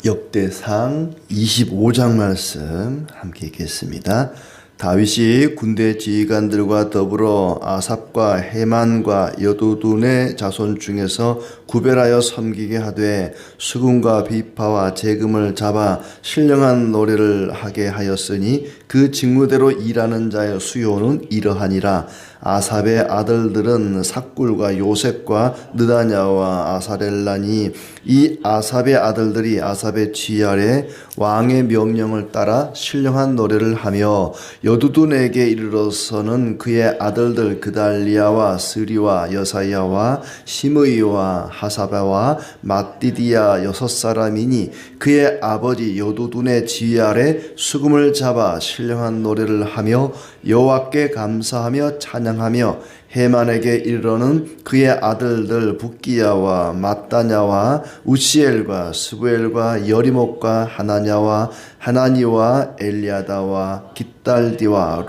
역대상 25장 말씀 함께 읽겠습니다. 다윗이 군대 지휘관들과 더불어 아삽과 헤만과 여두둔의 자손 중에서 구별하여 섬기게 하되 수금과 비파와 재금을 잡아 신령한 노래를 하게 하였으니 그 직무대로 일하는 자의 수요는 이러하니라. 아삽의 아들들은 삭굴과 요셉과 느다냐와 아사렐라니 이 아삽의 아들들이 아삽의 지휘 아래 왕의 명령을 따라 신령한 노래를 하며 여두둔에게 이르러서는 그의 아들들 그달리아와 스리와 여사야와 시므이와 하사바와 마띠디아 6사람이니 그의 아버지 여두둔의 지휘 아래 수금을 잡아 신령한 노래를 하며 여호와께 감사하며 찬양하며 헤만에게 이르러는 그의 아들들 붓기야와 mat다냐와 우시엘과 스부엘과 여리목과 하나냐와 하나니와 엘리아다와 깃달디와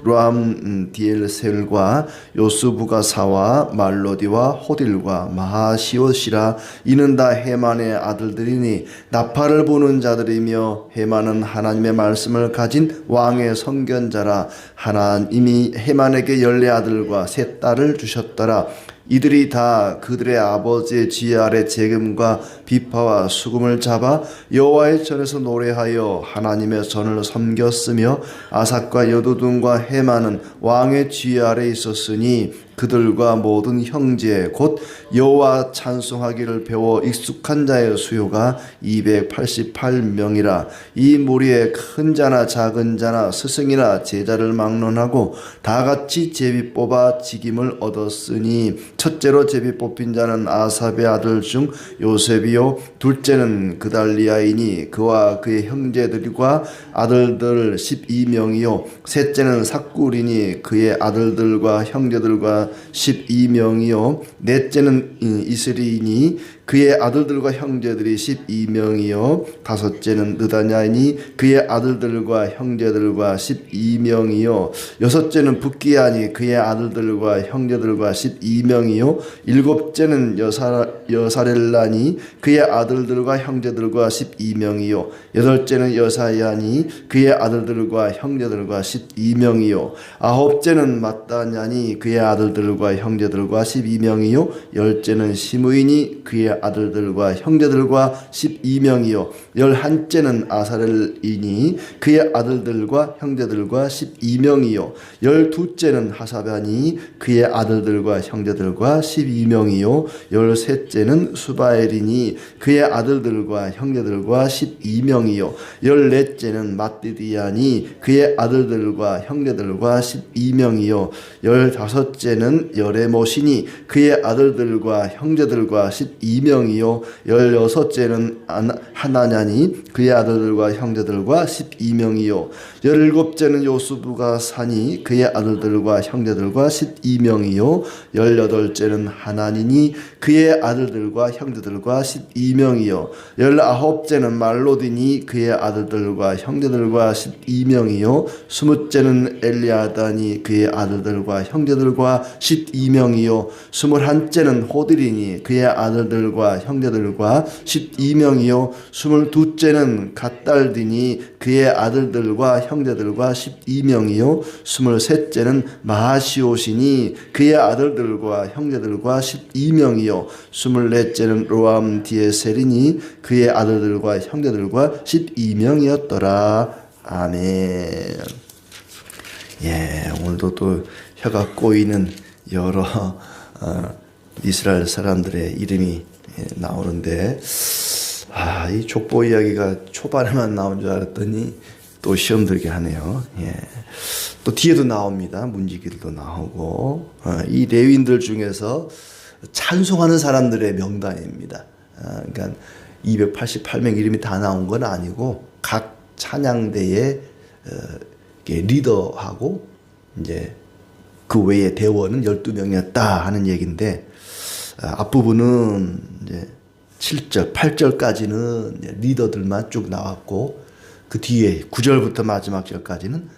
로암디엘셀과 요스부가사와 말로디와 호딜과 마하시옷이라. 이는 다 헤만의 아들들이니 나팔을 부는 자들이며 헤만은 하나님의 말씀을 가진 왕의 선견자라. 하나님이 헤만에게 14아들과 3딸을 주셨더라. 이들이 다 그들의 아버지의 지휘 아래 재금과 비파와 수금을 잡아 여호와의 전에서 노래하여 하나님의 전을 섬겼으며 아삭과 여두둔과 헤만은 왕의 지휘 아래 있었으니 그들과 모든 형제 곧 여호와 찬송하기를 배워 익숙한 자의 수요가 288명이라. 이 무리에 큰 자나 작은 자나 스승이나 제자를 막론하고 다같이 제비 뽑아 직임을 얻었으니 첫째로 제비 뽑힌 자는 아삽의 아들 중 요셉이요 둘째는 그달리아이니 그와 그의 형제들과 아들들 12명이요 셋째는 삭굴이니 그의 아들들과 형제들과 12명이요 넷째는 이스리니 그의 아들들과 형제들이 12명이요 다섯째는 느다냐니 그의 아들들과 형제들과 12명이요 여섯째는 붓기야니 그의 아들들과 형제들과 12명이요 일곱째는 여사렐라니 그의 아들들과 형제들과 12명이요 여덟째는 여사야니 그의 아들들과 형제들과 12명이요 아홉째는 mat다냐니 그의 아들들과 형제들과 12명이요 열째는 시므이니 그의 아들들과 형제들과 12명이요 11째는 아사렐이니 그의 아들들과 형제들과 12명이요 12째는 하사바니 그의 아들들과 형제들과 12명이요 13째는 수바엘이니 그의 아들들과 형제들과 12명이요 14째는 마띠디아니 그의 아들들과 형제들과 12명이요 15째는 여레못이니 그의 아들들과 형제들과 12명이요 16째는 하나냐니 그의 아들들과 형제들과 12명이요 17째는 요스부가사니 그의 아들들과 형제들과 12명이요 18째는 하나니니 그의 아들들과 형제들과 12명이요 19째는 말로디니 그의 아들들과 형제들과 12명이요 20째는 엘리아다니 그의 아들들과 형제들과 12명이요 21째는 호딜이니 그의 아들들과 형제들과 12명이요 22째는 갓달디니 그의 아들들과 형제들과 12명이요 23째는 마하시옷이니 그의 아들들과 형제들과 12명이요 24째는 로암디에셀이니 그의 아들들과 형제들과 12명이었더라. 아멘. 오늘도 또 혀가 꼬이는 여러 이스라엘 사람들의 이름이 나오는데 이 족보 이야기가 초반에만 나온 줄 알았더니 또 시험 들게 하네요. 또 뒤에도 나옵니다. 문지기들도 나오고 이 레위인들 중에서 찬송하는 사람들의 명단입니다. 그러니까 288명 이름이 다 나온 건 아니고 각 찬양대의 리더하고 이제 그 외에 대원은 12명이었다 하는 얘기인데 앞부분은 이제 7절, 8절까지는 리더들만 쭉 나왔고 그 뒤에 9절부터 마지막 절까지는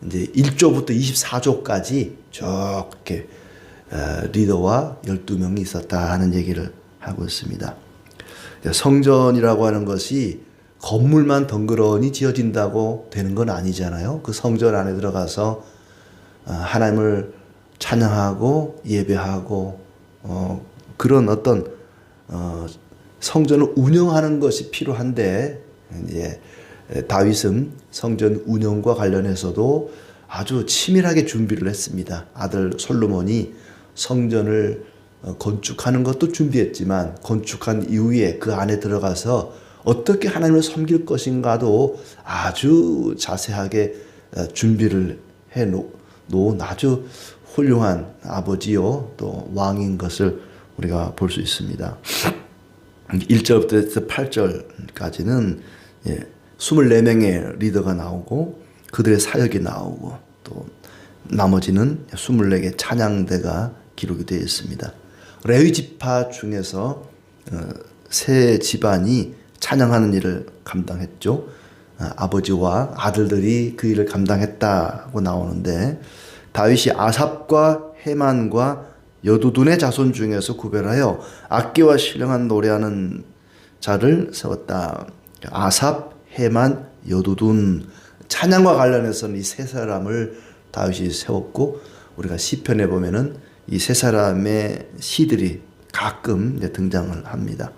이제 1조부터 24조까지 이렇게 리더와 12명이 있었다 하는 얘기를 하고 있습니다. 성전이라고 하는 것이 건물만 덩그러니 지어진다고 되는 건 아니잖아요. 그 성전 안에 들어가서 하나님을 찬양하고 예배하고 그런 어떤 성전을 운영하는 것이 필요한데, 이제 다윗은 성전 운영과 관련해서도 아주 치밀하게 준비를 했습니다. 아들 솔로몬이 성전을 건축하는 것도 준비했지만, 건축한 이후에 그 안에 들어가서 어떻게 하나님을 섬길 것인가도 아주 자세하게 준비를 해 놓은 아주 훌륭한 아버지요 또 왕인 것을 우리가 볼 수 있습니다. 1절부터 8절까지는 24명의 리더가 나오고 그들의 사역이 나오고 또 나머지는 24개 찬양대가 기록이 되어 있습니다. 레위 지파 중에서 세 집안이 찬양하는 일을 감당했죠. 아버지와 아들들이 그 일을 감당했다고 나오는데, 다윗이 아삽과 헤만과 여두둔의 자손 중에서 구별하여 악기와 신령한 노래하는 자를 세웠다. 아삽, 헤만, 여두둔, 찬양과 관련해서는 이 세 사람을 다윗이 세웠고, 우리가 시편에 보면은 이 세 사람의 시들이 가끔 등장을 합니다.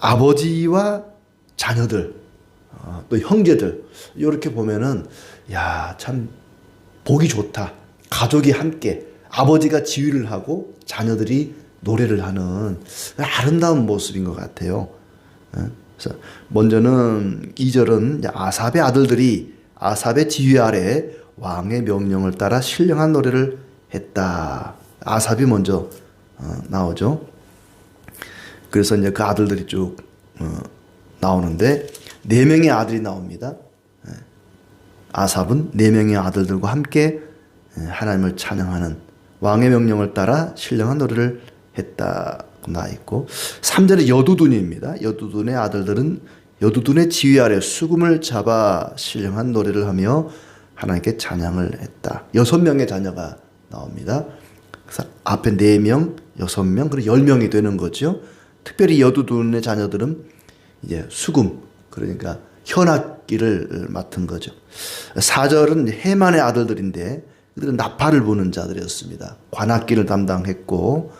아버지와 자녀들, 또 형제들, 이렇게 보면은 참 보기 좋다. 가족이 함께 아버지가 지휘를 하고 자녀들이 노래를 하는 아름다운 모습인 것 같아요. 그래서 먼저는 2절은 아삽의 아들들이 아삽의 지휘 아래 왕의 명령을 따라 신령한 노래를 했다. 아삽이 먼저 나오죠. 그래서 이제 그 아들들이 쭉 나오는데 4명의 아들이 나옵니다. 아삽은 4명의 아들들과 함께 하나님을 찬양하는 왕의 명령을 따라 신령한 노래를 했다고 나와 있고, 3절에 여두둔입니다. 여두둔의 아들들은 여두둔의 지휘 아래 수금을 잡아 신령한 노래를 하며 하나님께 찬양을 했다. 6명의 자녀가 나옵니다. 그래서 앞에 4명, 6명, 그리고 10명이 되는 거죠. 특별히 여두둔의 자녀들은 이제 수금, 그러니까 현악기를 맡은 거죠. 4절은 헤만의 아들들인데 그들은 나팔을 부는 자들이었습니다. 관악기를 담당했고,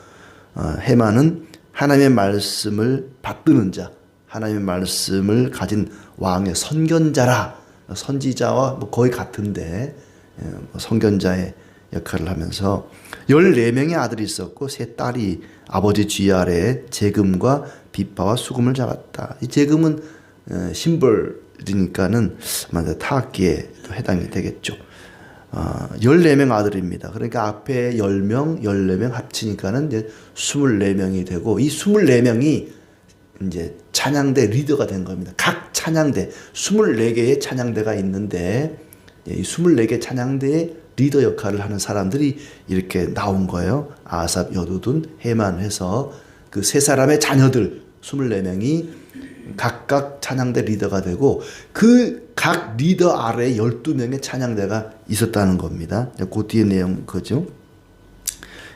헤만은 하나님의 말씀을 받드는 자, 하나님의 말씀을 가진 왕의 선견자라, 선지자와 거의 같은데 선견자의 역할을 하면서 14명의 아들이 있었고 3딸이 아버지 쥐 아래에 재금과 빗바와 수금을 잡았다. 이 재금은 심벌이니까는 타악기에 해당이 되겠죠. 14명 아들입니다. 그러니까 앞에 10명, 14명 합치니까는 이제 24명이 되고, 이 24명이 이제 찬양대 리더가 된 겁니다. 각 찬양대, 24개의 찬양대가 있는데, 이 24개 찬양대의 리더 역할을 하는 사람들이 이렇게 나온 거예요. 아삽, 여두둔, 헤만 해서 그 세 사람의 자녀들 24명이 각각 찬양대 리더가 되고, 그 각 리더 아래에 12명의 찬양대가 있었다는 겁니다. 그 뒤에 내용 그죠.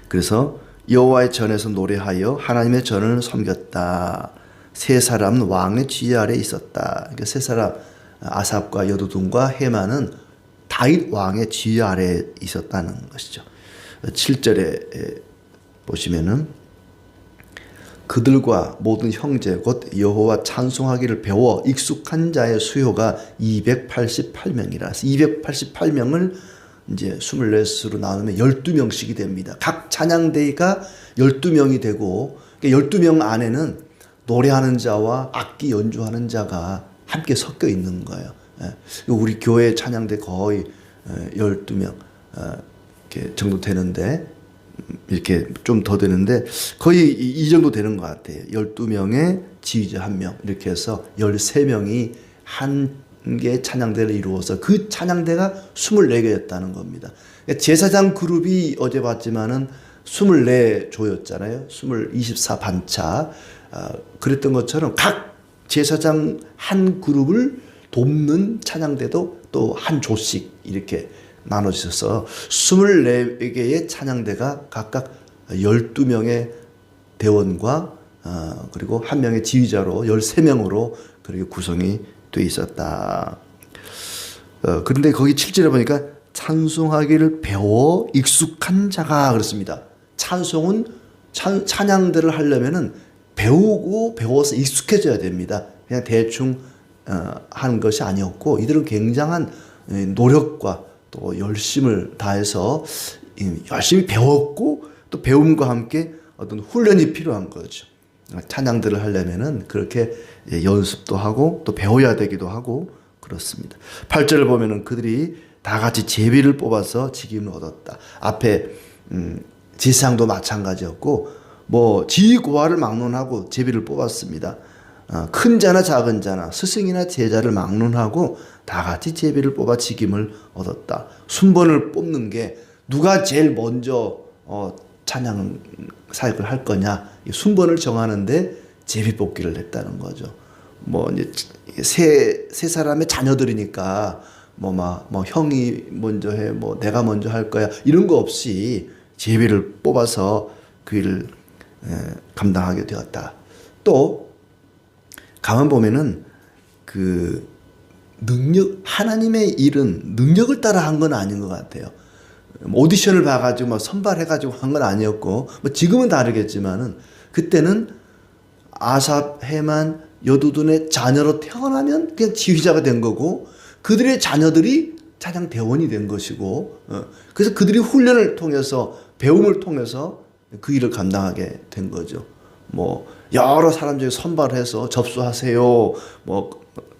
그래서 여호와의 전에서 노래하여 하나님의 전을 섬겼다. 세 사람은 왕의 지휘 아래에 있었다. 그러니까 세 사람 아삽과 여두둔과 헤만은 다윗 왕의 지휘 아래에 있었다는 것이죠. 7절에 보시면은 그들과 모든 형제 곧 여호와 찬송하기를 배워 익숙한 자의 수요가 288명이라. 288명을 이제 24수로 나누면 12명씩이 됩니다. 각 찬양대가 12명이 되고, 12명 안에는 노래하는 자와 악기 연주하는 자가 함께 섞여 있는 거예요. 우리 교회 찬양대 거의 12명 이렇게 정도 되는데, 이렇게 좀 더 되는데 거의 이 정도 되는 것 같아요. 12명의 지휘자 1명 이렇게 해서 13명이 한 개의 찬양대를 이루어서 그 찬양대가 24개였다는 겁니다. 제사장 그룹이 어제 봤지만은 24조였잖아요. 24반차. 그랬던 것처럼 각 제사장 한 그룹을 돕는 찬양대도 또 한 조씩 이렇게 나눠져서 24개의 찬양대가 각각 12명의 대원과 그리고 한 명의 지휘자로 13명으로 그렇게 구성이 돼 있었다. 그런데 거기 7절에 보니까 찬송하기를 배워 익숙한 자가 그렇습니다. 찬송은 찬양들을 하려면은 배우고 배워서 익숙해져야 됩니다. 그냥 대충 하는 것이 아니었고 이들은 굉장한 노력과 또 열심을 다해서 열심히 배웠고 또 배움과 함께 어떤 훈련이 필요한 거죠. 찬양들을 하려면은 그렇게 연습도 하고 또 배워야 되기도 하고 그렇습니다. 8절을 보면은 그들이 다 같이 제비를 뽑아서 직임을 얻었다. 앞에 제사장도 마찬가지였고 뭐 지휘고하를 막론하고 제비를 뽑았습니다. 큰 자나 작은 자나 스승이나 제자를 막론하고 다 같이 제비를 뽑아 직임을 얻었다. 순번을 뽑는 게 누가 제일 먼저 찬양 사역을 할 거냐 순번을 정하는데 제비 뽑기를 했다는 거죠. 뭐 이제 세 사람의 자녀들이니까 뭐 형이 먼저 해, 뭐 내가 먼저 할 거야 이런 거 없이 제비를 뽑아서 그 일을 감당하게 되었다. 또 가만 보면은 그 능력 하나님의 일은 능력을 따라 한 건 아닌 것 같아요. 오디션을 봐가지고 뭐 선발해가지고 한 건 아니었고 뭐 지금은 다르겠지만은 그때는 아삽, 헤만, 여두둔의 자녀로 태어나면 그냥 지휘자가 된 거고 그들의 자녀들이 찬양 대원이 된 것이고 그래서 그들이 훈련을 통해서 배움을 통해서 그 일을 감당하게 된 거죠. 뭐 여러 사람 중에 선발해서 접수하세요, 뭐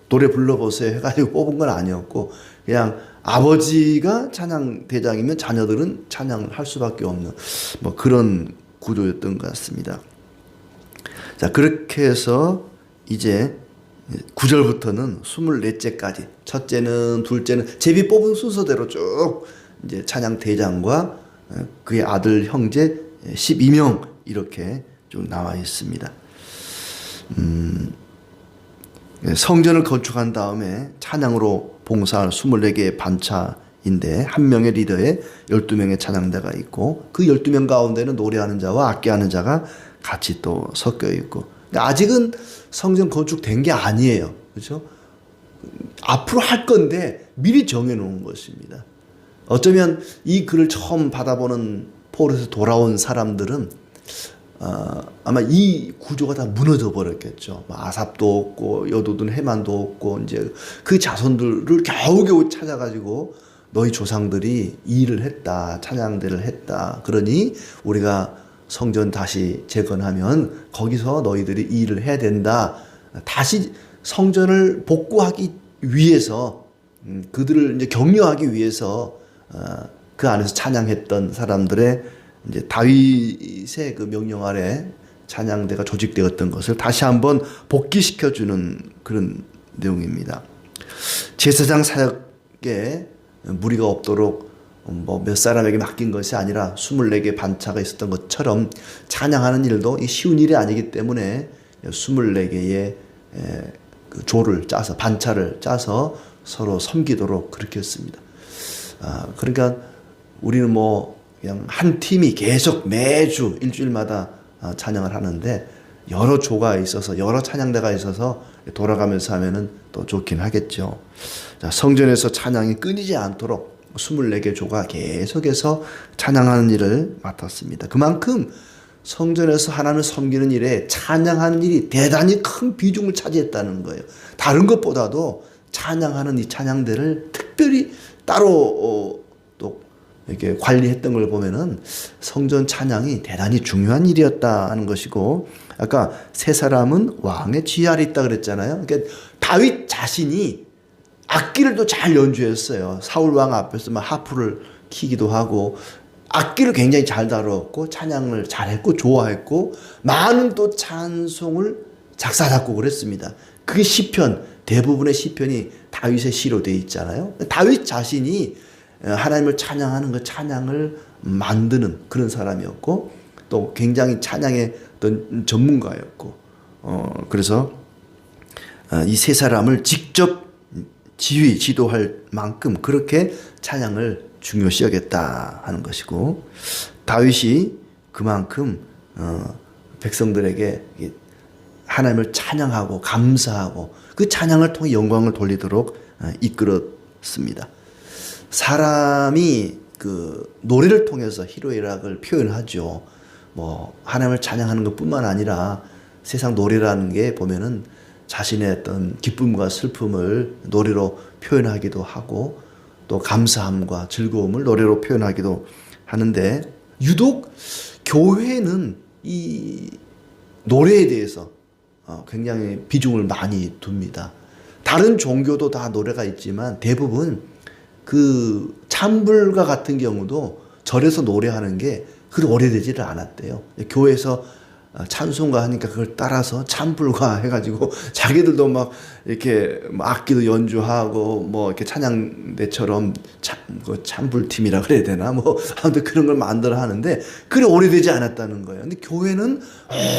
노래 불러보세요 해가지고 뽑은 건 아니었고 그냥 아버지가 찬양 대장이면 자녀들은 찬양을 할 수밖에 없는 뭐 그런 구조였던 것 같습니다. 자, 그렇게 해서 이제 9절부터는 24째까지 첫째는 둘째는 제비 뽑은 순서대로 쭉 이제 찬양 대장과 그의 아들 형제 12명 이렇게 쭉 나와 있습니다. 성전을 건축한 다음에 찬양으로 봉사할 24개의 반차인데 한 명의 리더에 12명의 찬양대가 있고 그 12명 가운데는 노래하는 자와 악기하는 자가 같이 또 섞여 있고 아직은 성전 건축된 게 아니에요. 그렇죠? 앞으로 할 건데 미리 정해놓은 것입니다. 어쩌면 이 글을 처음 받아보는 폴에서 돌아온 사람들은 아마 이 구조가 다 무너져 버렸겠죠. 아삽도 없고 여도둔 헤만도 없고 이제 그 자손들을 겨우겨우 찾아가지고 너희 조상들이 이 일을 했다, 찬양대를 했다. 그러니 우리가 성전 다시 재건하면 거기서 너희들이 이 일을 해야 된다. 다시 성전을 복구하기 위해서 그들을 이제 격려하기 위해서 그 안에서 찬양했던 사람들의 이제 다윗의 그 명령 아래 찬양대가 조직되었던 것을 다시 한번 복귀시켜주는 그런 내용입니다. 제사장 사역에 무리가 없도록 뭐 몇 사람에게 맡긴 것이 아니라 24개 반차가 있었던 것처럼 찬양하는 일도 쉬운 일이 아니기 때문에 24개의 그 조를 짜서 반차를 짜서 서로 섬기도록 그렇게 했습니다. 그러니까 우리는 뭐 그냥 한 팀이 계속 매주 일주일마다 찬양을 하는데 여러 조가 있어서 여러 찬양대가 있어서 돌아가면서 하면은 또 좋긴 하겠죠. 자, 성전에서 찬양이 끊이지 않도록 24개 조가 계속해서 찬양하는 일을 맡았습니다. 그만큼 성전에서 하나님을 섬기는 일에 찬양하는 일이 대단히 큰 비중을 차지했다는 거예요. 다른 것보다도 찬양하는 이 찬양대를 특별히 따로 또 이렇게 관리했던 걸 보면은 성전 찬양이 대단히 중요한 일이었다는 것이고, 아까 세 사람은 왕의 지휘 아래 있다 그랬잖아요. 그러니까 다윗 자신이 악기를 또 잘 연주했어요. 사울 왕 앞에서 막 하프를 키기도 하고 악기를 굉장히 잘 다루었고 찬양을 잘했고 좋아했고 많은 또 찬송을 작사 작곡을 했습니다. 그게 시편, 대부분의 시편이 다윗의 시로 되어 있잖아요. 다윗 자신이 하나님을 찬양하는 그 찬양을 만드는 그런 사람이었고 또 굉장히 찬양의 어떤 전문가였고 그래서 이 세 사람을 직접 지휘, 지도할 만큼 그렇게 찬양을 중요시 여겼다 하는 것이고, 다윗이 그만큼 백성들에게 하나님을 찬양하고 감사하고 그 찬양을 통해 영광을 돌리도록 이끌었습니다. 사람이 그 노래를 통해서 희로애락을 표현하죠. 뭐 하나님을 찬양하는 것뿐만 아니라 세상 노래라는 게 보면은 자신의 어떤 기쁨과 슬픔을 노래로 표현하기도 하고 또 감사함과 즐거움을 노래로 표현하기도 하는데 유독 교회는 이 노래에 대해서 굉장히 비중을 많이 둡니다. 다른 종교도 다 노래가 있지만 대부분 그 찬불과 같은 경우도 절에서 노래하는 게 그렇게 오래되지를 않았대요. 교회에서 찬송가 하니까 그걸 따라서 찬불가 해가지고 자기들도 막 이렇게 악기도 연주하고 뭐 이렇게 찬양대처럼 찬불팀이라 그래야 되나 뭐 아무튼 그런 걸 만들어 하는데 그래 오래되지 않았다는 거예요. 근데 교회는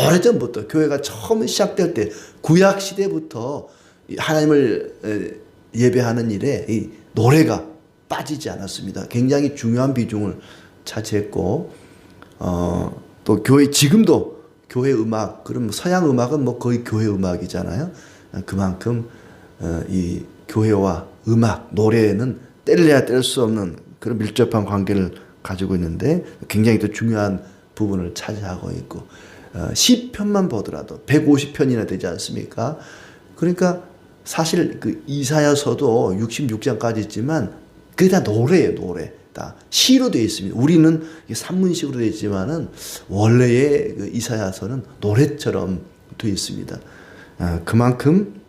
오래전부터 교회가 처음 시작될 때 구약 시대부터 하나님을 예배하는 일에 이 노래가 빠지지 않았습니다. 굉장히 중요한 비중을 차지했고 또 교회 지금도 교회 음악, 그럼 서양 음악은 뭐 거의 교회 음악이잖아요. 그만큼 이 교회와 음악, 노래는 뗄래야 뗄 수 없는 그런 밀접한 관계를 가지고 있는데 굉장히 또 중요한 부분을 차지하고 있고 시편만 보더라도 150편이나 되지 않습니까? 그러니까 사실 그 이사야서도 66장까지 있지만 그게 다 노래예요, 노래. 다 시로 되어 있습니다. 우리는 산문식으로 되어 있지만은 원래의 그 이사야서는 노래처럼 되어 있습니다. 그만큼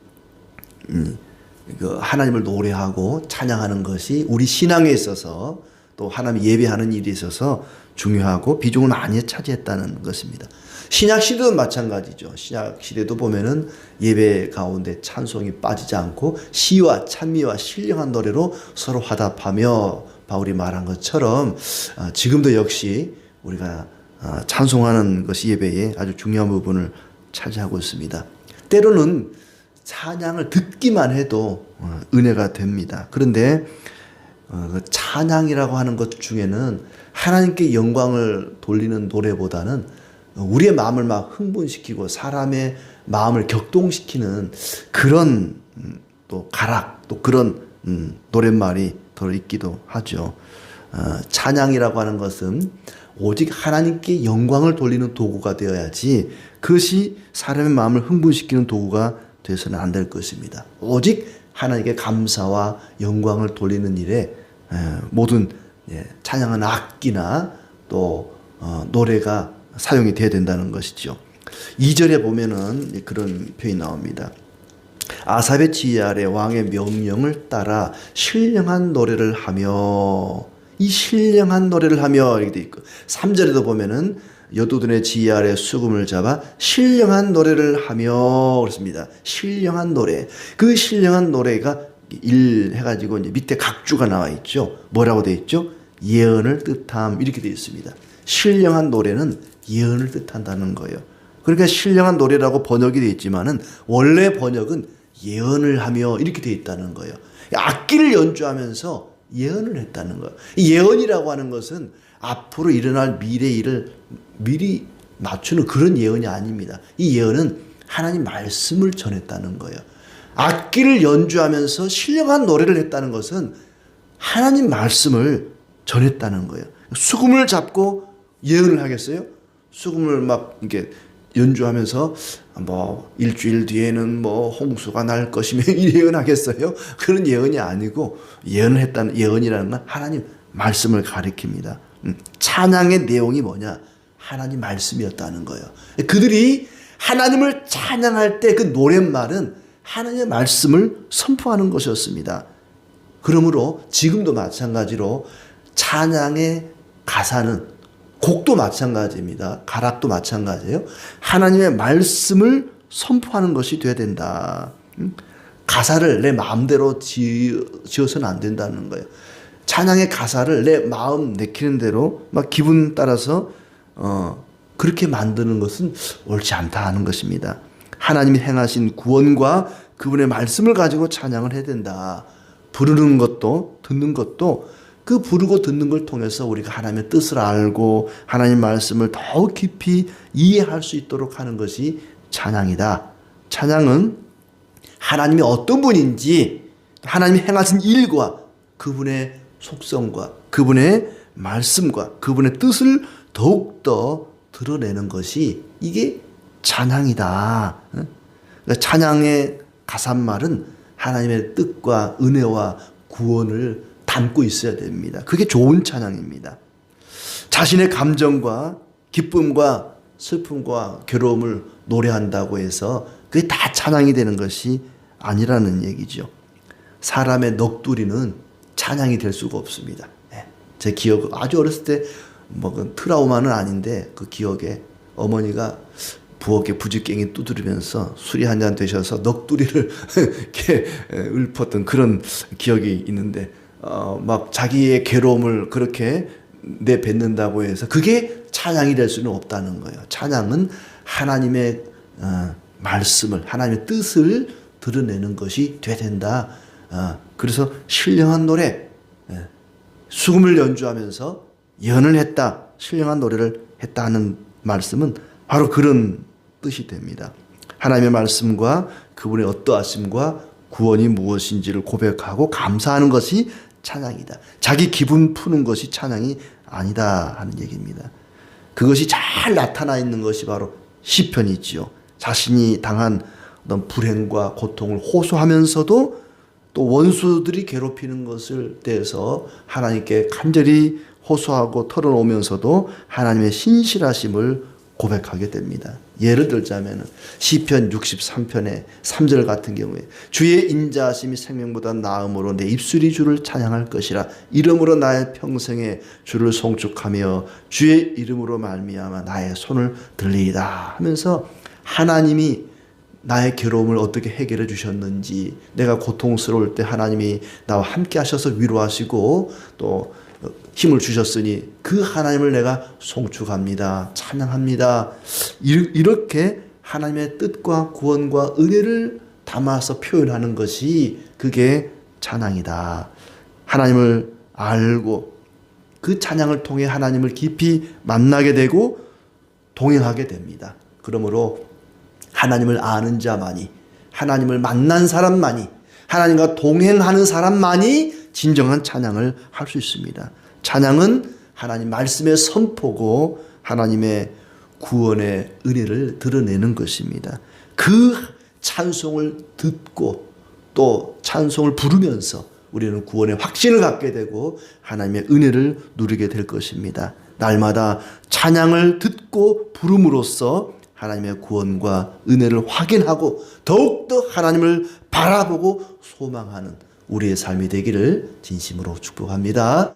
그 하나님을 노래하고 찬양하는 것이 우리 신앙에 있어서 또 하나님 예배하는 일에 있어서 중요하고 비중을 많이 차지했다는 것입니다. 신약 시대도 마찬가지죠. 신약 시대도 보면은 예배 가운데 찬송이 빠지지 않고 시와 찬미와 신령한 노래로 서로 화답하며 바울이 말한 것처럼 지금도 역시 우리가 찬송하는 것이 예배의 아주 중요한 부분을 차지하고 있습니다. 때로는 찬양을 듣기만 해도 은혜가 됩니다. 그런데 찬양이라고 하는 것 중에는 하나님께 영광을 돌리는 노래보다는 우리의 마음을 막 흥분시키고 사람의 마음을 격동시키는 그런 또 가락 또 그런 노랫말이 더 있기도 하죠. 찬양이라고 하는 것은 오직 하나님께 영광을 돌리는 도구가 되어야지 그것이 사람의 마음을 흥분시키는 도구가 되어서는 안 될 것입니다. 오직 하나님께 감사와 영광을 돌리는 일에 모든 찬양은 악기나 또 노래가 사용이 되어야 된다는 것이죠. 2절에 보면은 그런 표현이 나옵니다. 아삽의 지휘 아래 왕의 명령을 따라 신령한 노래를 하며 이 신령한 노래를 하며 이렇게 돼 있고 3절에도 보면은 여두둔의 지휘 아래 수금을 잡아 신령한 노래를 하며 그렇습니다. 신령한 노래. 그 신령한 노래가 1 해가지고 이제 밑에 각주가 나와 있죠. 뭐라고 돼 있죠? 예언을 뜻함 이렇게 돼 있습니다. 신령한 노래는 예언을 뜻한다는 거예요. 그러니까 신령한 노래라고 번역이 돼 있지만은 원래 번역은 예언을 하며 이렇게 돼 있다는 거예요. 악기를 연주하면서 예언을 했다는 거예요. 예언이라고 하는 것은 앞으로 일어날 미래 일을 미리 맞추는 그런 예언이 아닙니다. 이 예언은 하나님 말씀을 전했다는 거예요. 악기를 연주하면서 신령한 노래를 했다는 것은 하나님 말씀을 전했다는 거예요. 수금을 잡고 예언을 하겠어요? 수금을 막 이렇게 연주하면서 뭐 일주일 뒤에는 뭐 홍수가 날 것이며 이 예언하겠어요? 그런 예언이 아니고 예언을 했다는 예언이라는 건 하나님 말씀을 가리킵니다. 찬양의 내용이 뭐냐? 하나님 말씀이었다는 거예요. 그들이 하나님을 찬양할 때 그 노랫말은 하나님의 말씀을 선포하는 것이었습니다. 그러므로 지금도 마찬가지로 찬양의 가사는 곡도 마찬가지입니다. 가락도 마찬가지예요. 하나님의 말씀을 선포하는 것이 돼야 된다. 가사를 내 마음대로 지어서는 안 된다는 거예요. 찬양의 가사를 내 마음 내키는 대로 막 기분 따라서 그렇게 만드는 것은 옳지 않다 하는 것입니다. 하나님이 행하신 구원과 그분의 말씀을 가지고 찬양을 해야 된다. 부르는 것도 듣는 것도 그 부르고 듣는 걸 통해서 우리가 하나님의 뜻을 알고 하나님 말씀을 더욱 깊이 이해할 수 있도록 하는 것이 찬양이다. 찬양은 하나님이 어떤 분인지 하나님이 행하신 일과 그분의 속성과 그분의 말씀과 그분의 뜻을 더욱더 드러내는 것이 이게 찬양이다. 그러니까 찬양의 가사말은 하나님의 뜻과 은혜와 구원을 담고 있어야 됩니다. 그게 좋은 찬양입니다. 자신의 감정과 기쁨과 슬픔과 괴로움을 노래한다고 해서 그게 다 찬양이 되는 것이 아니라는 얘기죠. 사람의 넋두리는 찬양이 될 수가 없습니다. 제 기억 아주 어렸을 때 뭐 트라우마는 아닌데 그 기억에 어머니가 부엌에 부지깽이 두드리면서 술이 한 잔 드셔서 넋두리를 이렇게 읊었던 그런 기억이 있는데 막 자기의 괴로움을 그렇게 내뱉는다고 해서 그게 찬양이 될 수는 없다는 거예요. 찬양은 하나님의 말씀을 하나님의 뜻을 드러내는 것이 돼야 된다. 그래서 신령한 노래 수금을 연주하면서 예언을 했다. 신령한 노래를 했다 하는 말씀은 바로 그런 뜻이 됩니다. 하나님의 말씀과 그분의 어떠하심과 구원이 무엇인지를 고백하고 감사하는 것이 찬양이다. 자기 기분 푸는 것이 찬양이 아니다 하는 얘기입니다. 그것이 잘 나타나 있는 것이 바로 시편이지요. 자신이 당한 어떤 불행과 고통을 호소하면서도 또 원수들이 괴롭히는 것을 대해서 하나님께 간절히 호소하고 털어놓으면서도 하나님의 신실하심을 고백하게 됩니다. 예를 들자면 시편 63편의 3절 같은 경우에 주의 인자하심이 생명보다 나음으로 내 입술이 주를 찬양할 것이라. 이름으로 나의 평생에 주를 송축하며 주의 이름으로 말미암아 나의 손을 들리이다 하면서 하나님이 나의 괴로움을 어떻게 해결해 주셨는지, 내가 고통스러울 때 하나님이 나와 함께 하셔서 위로하시고 또 힘을 주셨으니 그 하나님을 내가 송축합니다. 찬양합니다. 이렇게 하나님의 뜻과 구원과 은혜를 담아서 표현하는 것이 그게 찬양이다. 하나님을 알고 그 찬양을 통해 하나님을 깊이 만나게 되고 동행하게 됩니다. 그러므로 하나님을 아는 자만이, 하나님을 만난 사람만이, 하나님과 동행하는 사람만이 진정한 찬양을 할 수 있습니다. 찬양은 하나님 말씀의 선포고 하나님의 구원의 은혜를 드러내는 것입니다. 그 찬송을 듣고 또 찬송을 부르면서 우리는 구원의 확신을 갖게 되고 하나님의 은혜를 누리게 될 것입니다. 날마다 찬양을 듣고 부름으로써 하나님의 구원과 은혜를 확인하고 더욱더 하나님을 바라보고 소망하는 우리의 삶이 되기를 진심으로 축복합니다.